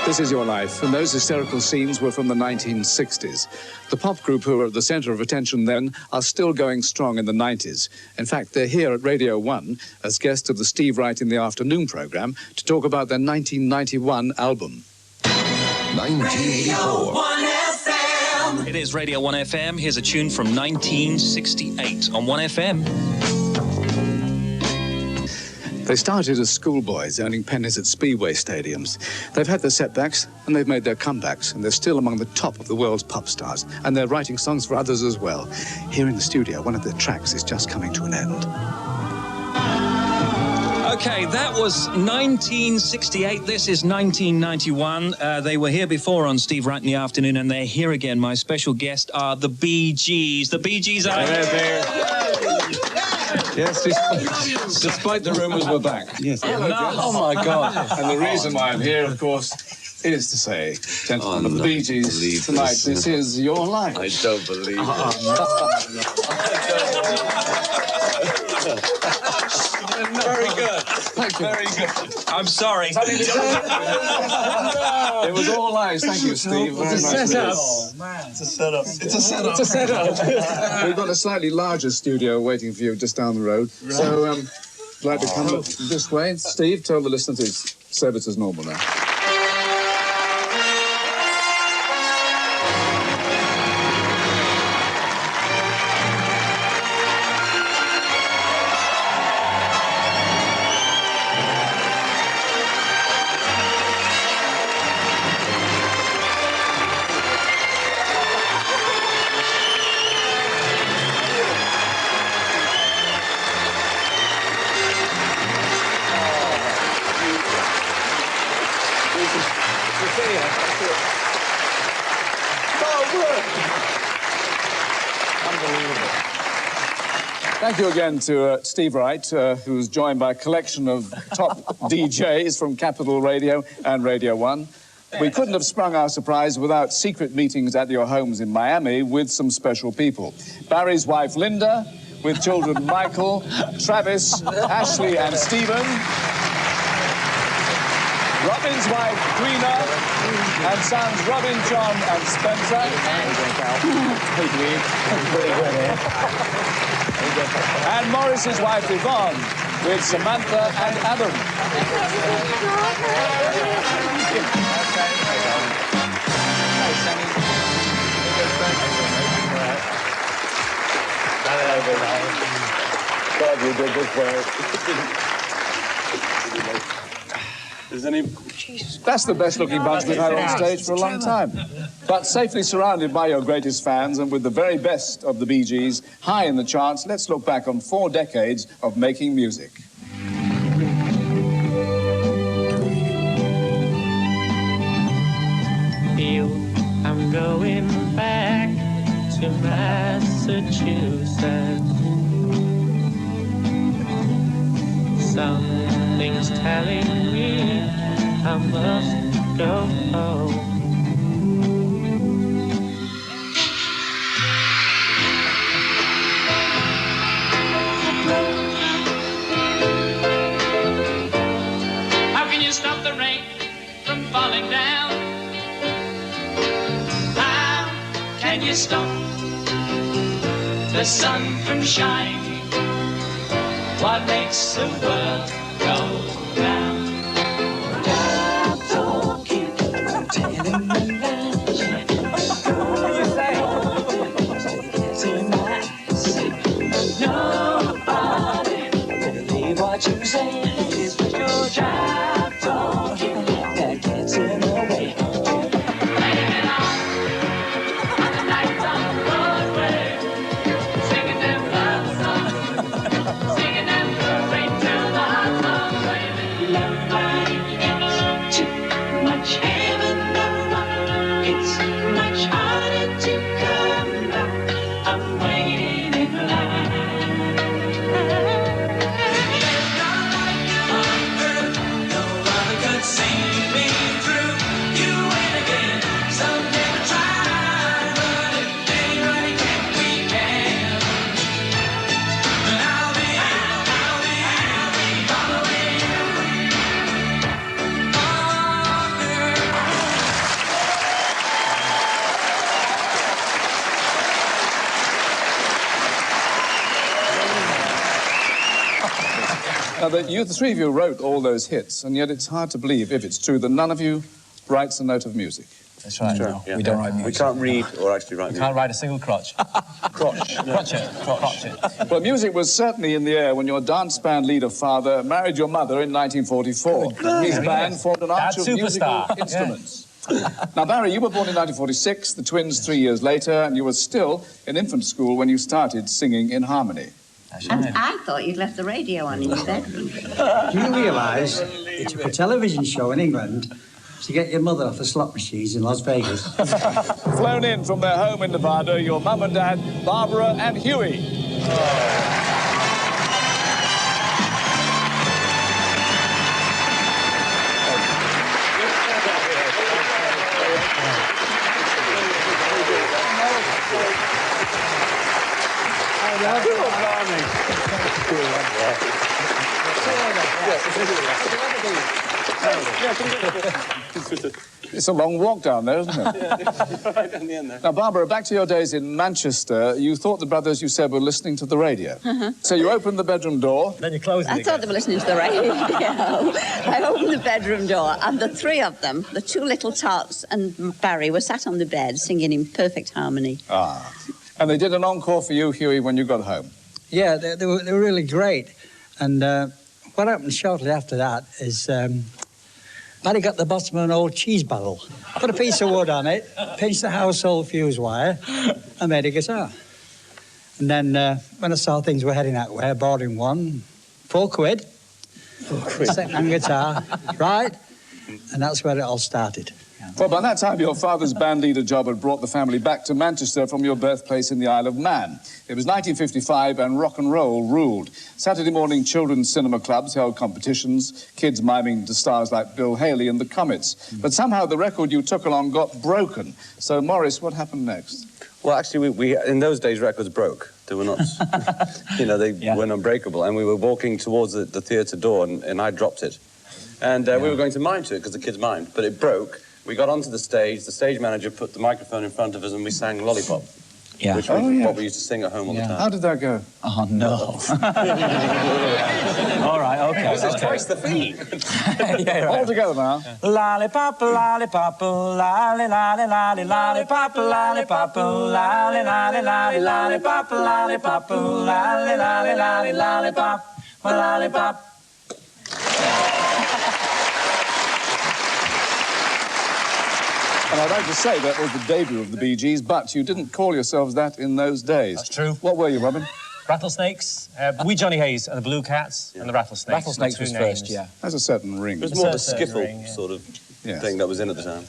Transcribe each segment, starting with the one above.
This Is Your Life, and those hysterical scenes were from the 1960s. The pop group who were at the centre of attention then are still going strong in the 90s. In fact, they're here at Radio 1 as guests of the Steve Wright in the Afternoon programme to talk about their 1991 album. 1984. It is Radio 1 FM. Here's a tune from 1968 on 1 FM. They started as schoolboys earning pennies at speedway stadiums. They've had their setbacks and they've made their comebacks, and they're still among the top of the world's pop stars, and they're writing songs for others as well. Here in the studio, one of their tracks is just coming to an end. Okay, that was 1968. This is 1991. They were here before on Steve Wright in the Afternoon, and they're here again. My special guest are the Bee Gees. The Bee Gees are here. Yes, despite the rumours we're back. Yes. Oh, my God. And the reason why I'm here, of course, is to say, gentlemen of the Bee Gees, tonight, this is your life. I don't believe it. Very good. Thank you. Very good. I'm sorry. It was all lies. Thank you, Steve. Very nice. Oh, man. It's a setup. It's a setup. We've got a slightly larger studio waiting for you just down the road. So, glad to come this way. Steve, tell the listeners it's service as normal now. Thank you again to Steve Wright, who's joined by a collection of top DJs from Capital Radio and Radio 1. We couldn't have sprung our surprise without secret meetings at your homes in Miami with some special people. Barry's wife, Linda, with children Michael, Travis, Ashley and Stephen. Robin's wife, Queena, and sons Robin, John and Spencer. And Morris's wife, Yvonne, with Samantha and Adam. God, you did this well. That's the best-looking bunch we've had on stage for a long time. But safely surrounded by your greatest fans and with the very best of the Bee Gees high in the charts, let's look back on 4 decades of making music. I'm going back to Massachusetts. Something's telling me I must go home. How can you stop the rain from falling down? How can you stop the sun from shining? What makes the world go round? Nobody believe what you say. It's just your job talking that gets in the way. Laying it on the nights on Broadway, singing them love songs, singing them straight to the heart. Now, the three of you wrote all those hits, and yet it's hard to believe, if it's true, that none of you writes a note of music. That's right. No. We don't write music. We can't read or actually write music. Can't write a single crotch. Crotch. Crotchet. Well, music was certainly in the air when your dance band leader father married your mother in 1944. His band formed an arch of musical superstar. instruments. Now, Barry, you were born in 1946, the twins 3 years later, and you were still in infant school when you started singing in harmony. And I thought you'd left the radio on in your bedroom. Do you realise it took a television show in England to get your mother off the slot machines in Las Vegas? Flown in from their home in Nevada, your mum and dad, Barbara and Huey. It's a long walk down there, isn't it? Now, Barbara, back to your days in Manchester. You thought the brothers, you said, were listening to the radio. So you opened the bedroom door. Then you close it I thought they were listening to the radio. I opened the bedroom door, and the three of them, the two little tots and Barry, were sat on the bed singing in perfect harmony. Ah. And they did an encore for you, Huey, when you got home. Yeah, they were really great. And what happened shortly after that is Barry got the bottom of an old cheese barrel, put a piece of wood on it, pinched the household fuse wire, and made a guitar. And then when I saw things were heading that way, I bought him one, £4. Second-hand guitar, right? And that's where it all started. Well, by that time, your father's band leader job had brought the family back to Manchester from your birthplace in the Isle of Man. It was 1955 and rock and roll ruled. Saturday morning children's cinema clubs held competitions, kids miming to stars like Bill Haley and the Comets. But somehow the record you took along got broken. So, Maurice, what happened next? Well, actually, we in those days, records broke. They were not, they weren't unbreakable. And we were walking towards the theatre door, and I dropped it. And we were going to mime to it, because the kids mimed, but it broke. We got onto the stage manager put the microphone in front of us, and we sang Lollipop. Yeah. Which was what we used to sing at home all the time. How did that go? Oh, no. All right, okay. It's twice the fee. Yeah, right. All together now. Lollipop, lollipop, lolly, lolly, lolly, lollipop, lollipop, lolly, lolly, lolly, lollipop, lollipop, lolly, lolly, lolly, lollipop, lollipop. And I'd like to say that was the debut of the Bee Gees, but you didn't call yourselves that in those days. That's true. What were you, Robin? Rattlesnakes. We Johnny Hayes and the Blue Cats and the Rattlesnakes. Rattlesnakes was first, yeah. Has a certain ring. It was more of a Certain skiffle ring, yeah. sort of Yes. thing that was in at the time.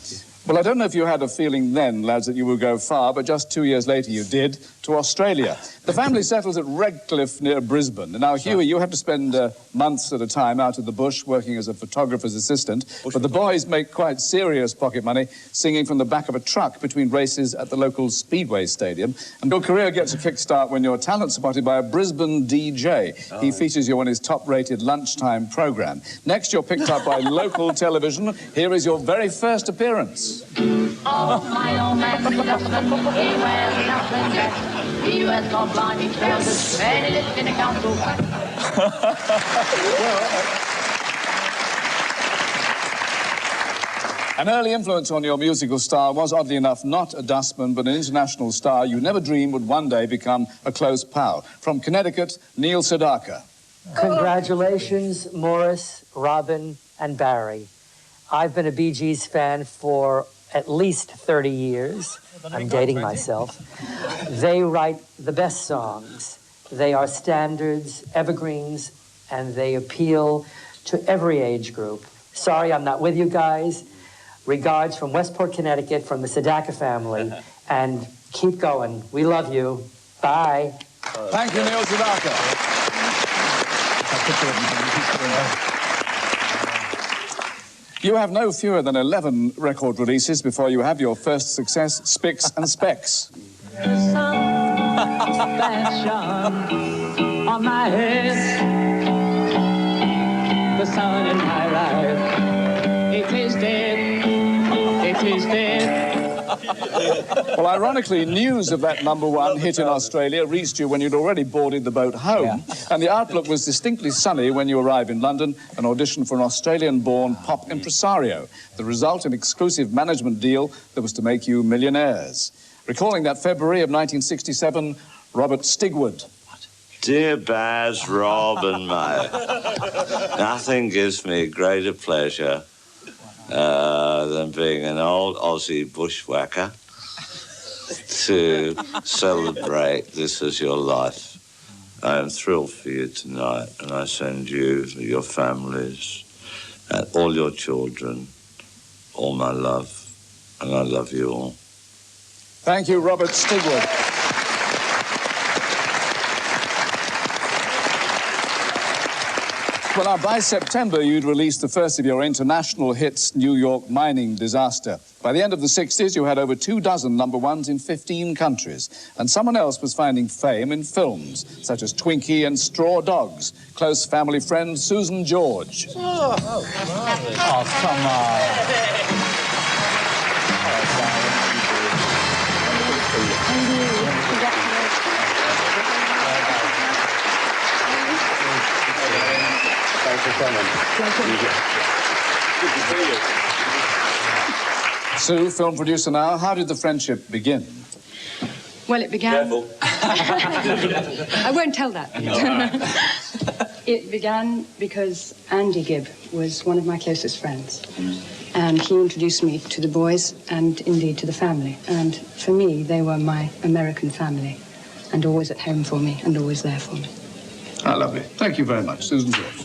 Well, I don't know if you had a feeling then, lads, that you would go far, but just 2 years later you did, to Australia. The family settles at Redcliffe near Brisbane. And now, Huey, you have to spend months at a time out in the bush working as a photographer's assistant, but the boys make quite serious pocket money singing from the back of a truck between races at the local Speedway Stadium. And your career gets a kickstart when you're talent spotted by a Brisbane DJ. He features you on his top-rated lunchtime programme. Next, you're picked up by local television. Here is your very first appearance. Oh, my old man, Dustin, he wears nothing less. He wears no blinding trousers, and he lives in a council flat. An early influence on your musical style was, oddly enough, not a dustman, but an international star you never dreamed would one day become a close pal. From Connecticut, Neil Sedaka. Congratulations, Morris, Robin, and Barry. I've been a Bee Gees fan for at least 30 years. I'm dating myself. They write the best songs. They are standards, evergreens, and they appeal to every age group. Sorry I'm not with you guys. Regards from Westport, Connecticut, from the Sedaka family. And keep going. We love you. Bye. Thank you, Neil Sedaka. You have no fewer than 11 record releases before you have your first success, Spicks and Specks. The sun that shone on my head, the sun in my life, it is dead, it is dead. Well, ironically, news of that #1 hit in Australia reached you when you'd already boarded the boat home, and the outlook was distinctly sunny when you arrived in London and auditioned for an Australian-born pop impresario. The result, an exclusive management deal that was to make you millionaires. Recalling that February of 1967, Robert Stigwood. Dear Baz, Rob and Mo, nothing gives me greater pleasure than being an old Aussie bushwhacker to celebrate this as your life. I am thrilled for you tonight, and I send you, your families, and all your children, all my love, and I love you all. Thank you, Robert Stigwood. Well, now, by September, you'd released the first of your international hits, New York Mining Disaster. By the end of the 60s, you had over 24 #1s in 15 countries. And someone else was finding fame in films, such as Twinkie and Straw Dogs. Close family friend Susan George. Oh, come on. Thanks for coming. Good to see you. Sue, film producer now, how did the friendship begin? Well, it began... Careful. I won't tell that. It began because Andy Gibb was one of my closest friends. And he introduced me to the boys and indeed to the family. And for me, they were my American family and always at home for me and always there for me. Ah, lovely. Thank you very much, Susan George.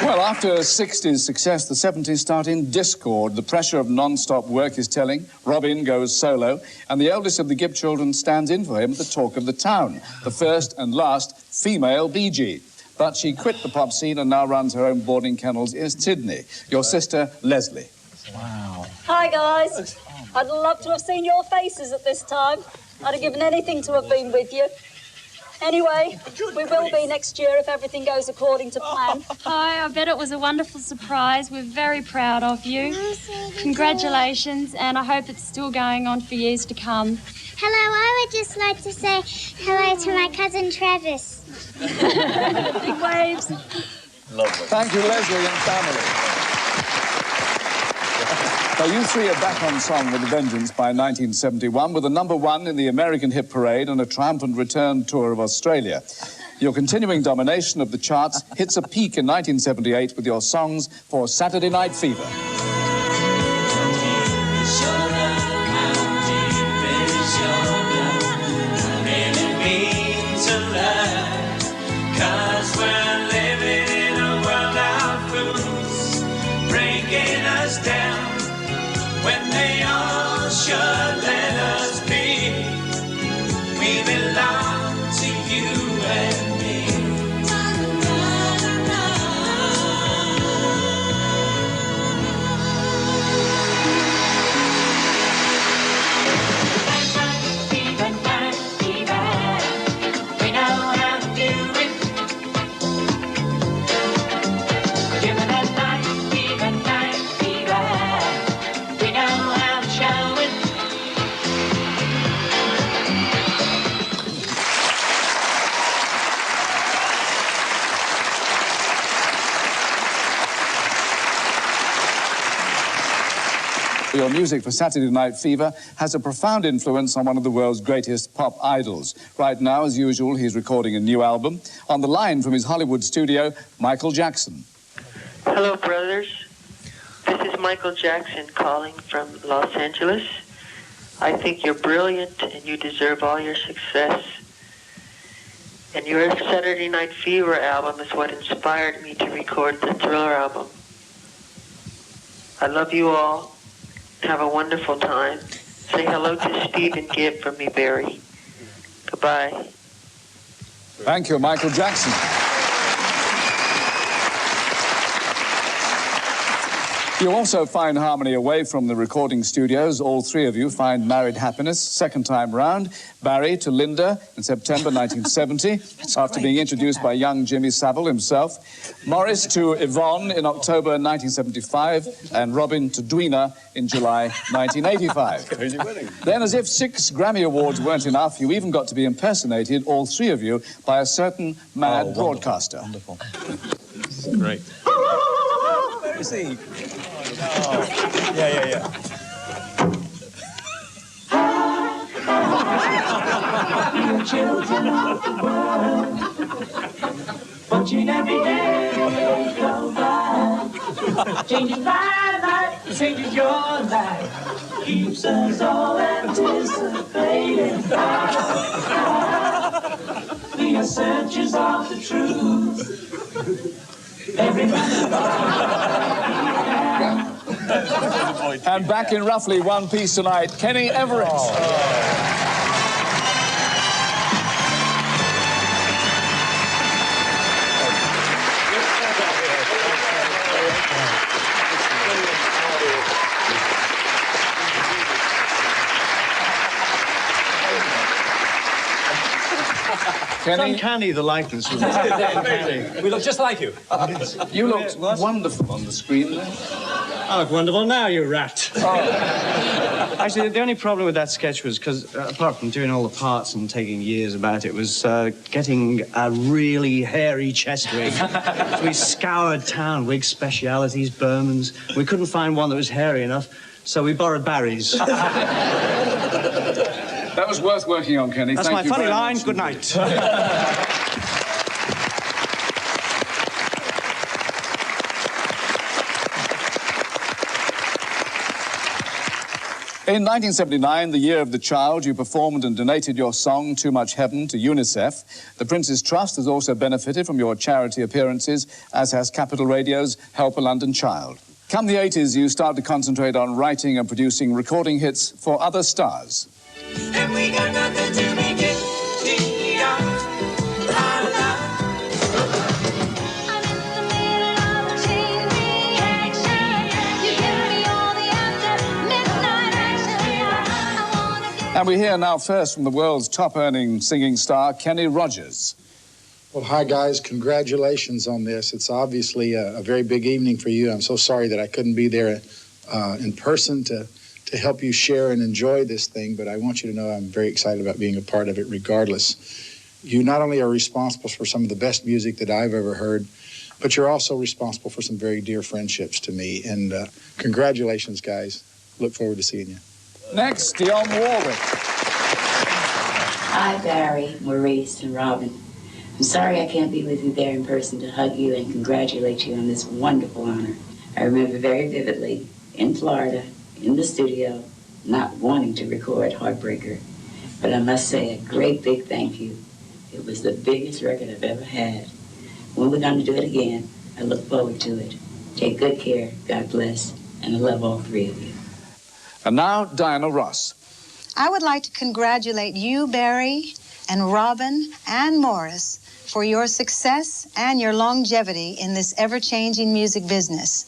Well, after 60s success, the 70s start in discord. The pressure of non-stop work is telling. Robin goes solo, and the eldest of the Gibb children stands in for him at the talk of the town, the first and last female Bee Gee. But she quit the pop scene and now runs her own boarding kennels in Sydney. Your sister, Leslie. Wow. Hi, guys. I'd love to have seen your faces at this time. I'd have given anything to have been with you. Anyway, we will be next year if everything goes according to plan. Hi, I bet it was a wonderful surprise. We're very proud of you. Congratulations, and I hope it's still going on for years to come. Hello, I would just like to say hello to my cousin Travis. Big waves. Lovely. Thank you, Leslie and family. Now, you three are back on song with a vengeance by 1971 with a #1 in the American Hit Parade and a triumphant return tour of Australia. Your continuing domination of the charts hits a peak in 1978 with your songs for Saturday Night Fever. When they all should let us be, we belong to you and me. We know how to do it. Give it a night, even night, fever. We know how to show it. Your music for Saturday Night Fever has a profound influence on one of the world's greatest pop idols. Right now, as usual, he's recording a new album. On the line from his Hollywood studio, Michael Jackson. Hello, brothers. This is Michael Jackson calling from Los Angeles. I think you're brilliant and you deserve all your success. And your Saturday Night Fever album is what inspired me to record the Thriller album. I love you all. Have a wonderful time. Say hello to Steve and Gibb from me, Barry. Goodbye. Thank you, Michael Jackson. You also find harmony away from the recording studios. All three of you find married happiness second time round. Barry to Linda in September 1970, after being introduced by young Jimmy Savile himself. Morris to Yvonne in October 1975, and Robin to Dwina in July 1985. Then, as if 6 Grammy Awards weren't enough, you even got to be impersonated, all three of you, by a certain mad broadcaster. Wonderful. Great. Where is he? Oh. Yeah. Your children of the world, watching every day go by, changing my life, changing your life, keeps us all anticipating. We are searchers of the truth. And back in roughly one piece tonight, Kenny Everett. It's uncanny, the likeness. We look just like you. You looked wonderful on the screen there. I look wonderful now, you rat. Actually, the only problem with that sketch was because, apart from doing all the parts and taking years about it, was getting a really hairy chest rig. So we scoured town, wig specialities, Bermans. We couldn't find one that was hairy enough, so we borrowed Barry's. That was worth working on, Kenny. That's Thank my you funny very line. much Good night. In 1979, the year of the child, you performed and donated your song, Too Much Heaven, to UNICEF. The Prince's Trust has also benefited from your charity appearances, as has Capital Radio's Help a London Child. Come the 80s, you start to concentrate on writing and producing recording hits for other stars. And we got nothing to be guilty of. And we hear now first from the world's top-earning singing star, Kenny Rogers. Well, hi, guys. Congratulations on this. It's obviously a very big evening for you. I'm so sorry that I couldn't be there in person to help you share and enjoy this thing, but I want you to know I'm very excited about being a part of it regardless. You not only are responsible for some of the best music that I've ever heard, but you're also responsible for some very dear friendships to me. And congratulations, guys. Look forward to seeing you. Next, Dionne Warwick. Hi, Barry, Maurice, and Robin. I'm sorry I can't be with you there in person to hug you and congratulate you on this wonderful honor. I remember very vividly, in Florida, in the studio, not wanting to record Heartbreaker. But I must say a great big thank you. It was the biggest record I've ever had. When we're going to do it again, I look forward to it. Take good care, God bless, and I love all three of you. And now, Diana Ross. I would like to congratulate you, Barry, and Robin, and Morris for your success and your longevity in this ever-changing music business.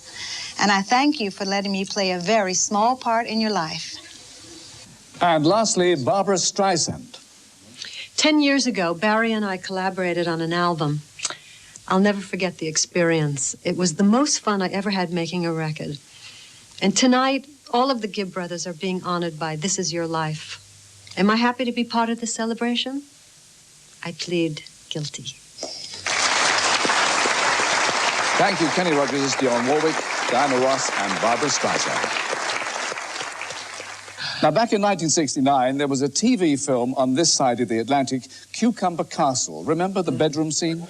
And I thank you for letting me play a very small part in your life. And lastly, Barbra Streisand. 10 years ago, Barry and I collaborated on an album. I'll never forget the experience. It was the most fun I ever had making a record. And tonight, all of the Gibb brothers are being honored by This Is Your Life. Am I happy to be part of this celebration? I plead guilty. Thank you, Kenny Rogers, Dionne Warwick, Diana Ross, and Barbra Streisand. Now, back in 1969, there was a TV film on this side of the Atlantic, Cucumber Castle. Remember the bedroom scene?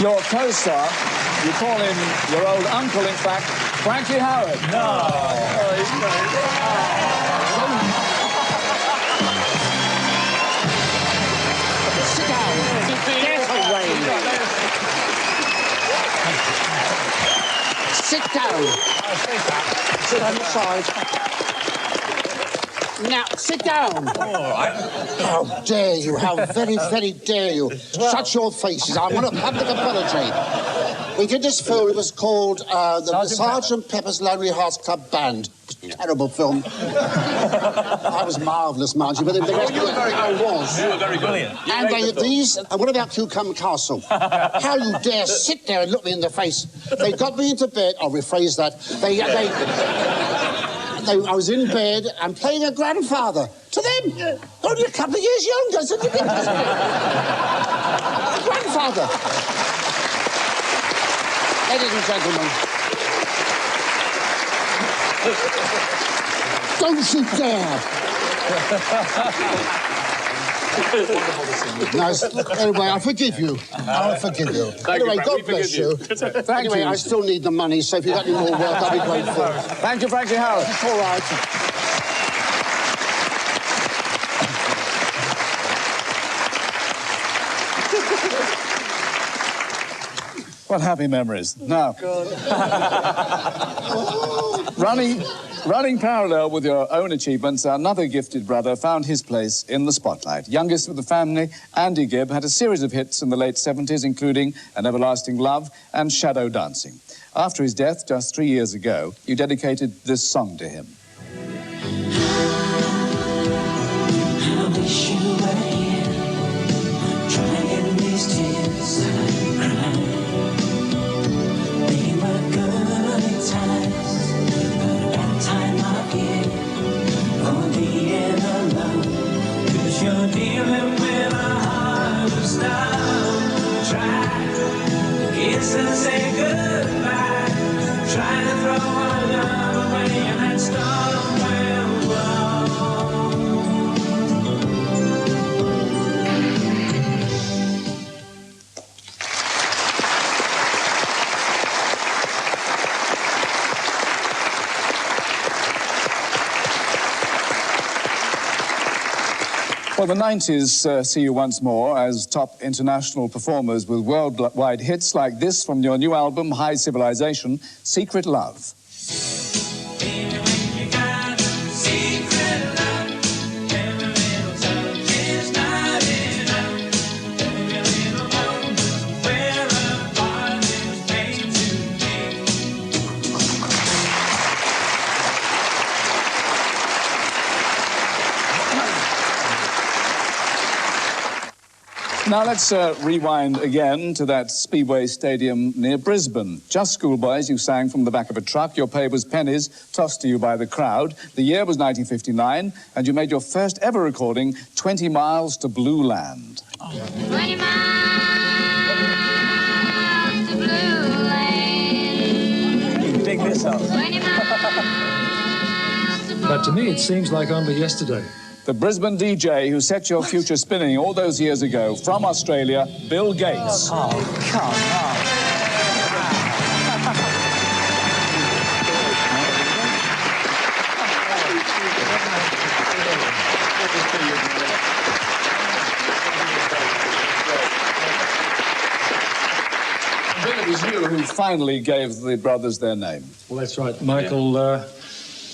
Your co-star, you call him your old uncle, in fact, Frankie Howerd. No. Oh, he's great. Sit down. Get away. sit down. Sit on the side. Now, sit down. All right. How dare you? How very, very dare you? Shut your faces. I want a public apology. We did this film. It was called the Sergeant Pepper's Lonely Hearts Club Band. Terrible film. I was marvellous, mind you, but the rest of it I was. You were very brilliant. And what about Cucumber Castle? How you dare sit there and look me in the face? They got me into bed. I'll rephrase that. I was in bed and playing a grandfather. To them, only a couple of years younger. So grandfather. Ladies and gentlemen, don't you dare. Nice. Anyway, I forgive you. I'll forgive you. Anyway, God bless you. Anyway, I still need the money, so if you got any more work, I'll be grateful. Thank you, Frankie Howerd. All right. What happy memories. Now, running parallel with your own achievements, another gifted brother found his place in the spotlight. Youngest of the family, Andy Gibb, had a series of hits in the late 70s, including An Everlasting Love and Shadow Dancing. After his death just 3 years ago, you dedicated this song to him. I wish you were here, drying these tears that I cry. They were good times, but a bad time of year for being alone. 'Cause you're dealing with a heart of stone. Try to kiss and say goodbye. Try to throw our love away and that storm will blow. Well, the 90s see you once more as top international performers with worldwide hits like this from your new album, High Civilization, Secret Love. Now let's rewind again to that Speedway Stadium near Brisbane. Just schoolboys, you sang from the back of a truck. Your pay was pennies tossed to you by the crowd. The year was 1959, and you made your first ever recording, 20 Miles to Blue Land. 20 miles to Blue Land. You dig this up. 20 miles to Blue But to me, it seems like only yesterday. The Brisbane DJ who set your future spinning all those years ago, from Australia, Bill Gates. Oh, come Bill, it was you who finally gave the brothers their name. Well, that's right, Michael.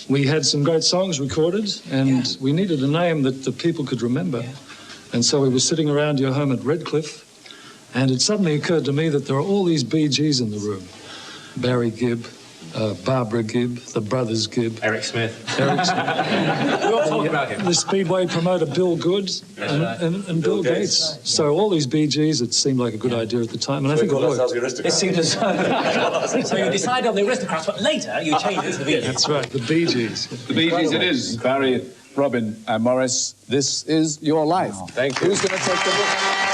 We had some great songs recorded, and we needed a name that the people could remember. And so we were sitting around your home at Redcliffe, and it suddenly occurred to me that there are all these Bee Gees in the room. Barry Gibb, Barbara Gibb, the brothers Gibb. Eric Smith. Eric Smith. We all talk about him. The Speedway promoter Bill Good and Bill Gates. So all these Bee Gees, it seemed like a good idea at the time, and I think it worked. It seemed as so you decided on the Aristocrats, but later you changed it to the Bee Gees. That's right, the Bee Gees. The Bee Gees it is. Barry, Robin and Maurice, this is your life. Thank you. Who's going to take the book?